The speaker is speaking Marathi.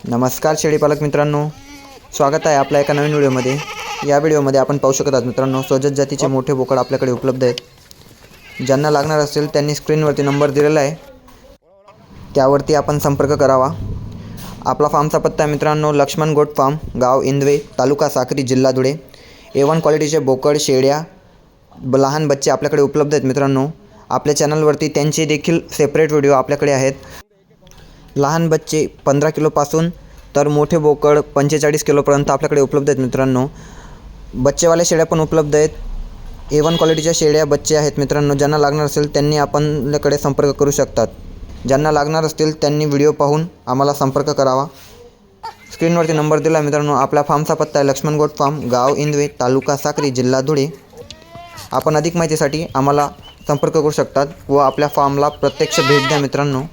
नमस्कार शेळीपालक मित्रांनो, स्वागत आहे आपल्या एका नवीन व्हिडिओमध्ये। या व्हिडिओमध्ये आपण पाहू शकतात मित्रांनो, स्वजात जातीचे मोठे बोकड आपल्याकडे उपलब्ध आहेत। ज्यांना लागणार असेल त्यांनी स्क्रीनवरती नंबर दिलेला आहे, त्यावरती आपण संपर्क करावा। आपला फार्मचा पत्ता मित्रांनो, लक्ष्मण गोट फार्म, गाव इंदवे, तालुका साक्री, जिल्हा धुळे। A1 क्वालिटीचे बोकड, शेळ्या, लहान बच्चे आपल्याकडे उपलब्ध आहेत मित्रांनो। आपल्या चॅनलवरती त्यांचे देखील सेपरेट व्हिडिओ आपल्याकडे आहेत। लहान बच्चे 15 किलोपासून तर मोठे बोकड 45 किलोपर्यंत आपल्याकडे उपलब्ध आहेत मित्रांनो। बच्चेवाले शेळ्या पण उपलब्ध आहेत। A1 क्वालिटीच्या शेळ्या बच्चे आहेत मित्रांनो। ज्यांना लागणार असेल त्यांनी आपल्याकडे संपर्क करू शकतात। ज्यांना लागणार असतील त्यांनी व्हिडिओ पाहून आम्हाला संपर्क करावा। स्क्रीनवरती नंबर दिला मित्रांनो। आपल्या फार्मचा पत्ता आहे लक्ष्मण गोट फार्म, गाव इंदवे, तालुका साक्री, जिल्हा धुळे। आपण अधिक माहितीसाठी आम्हाला संपर्क करू शकतात व आपल्या फार्मला प्रत्यक्ष भेट द्या मित्रांनो।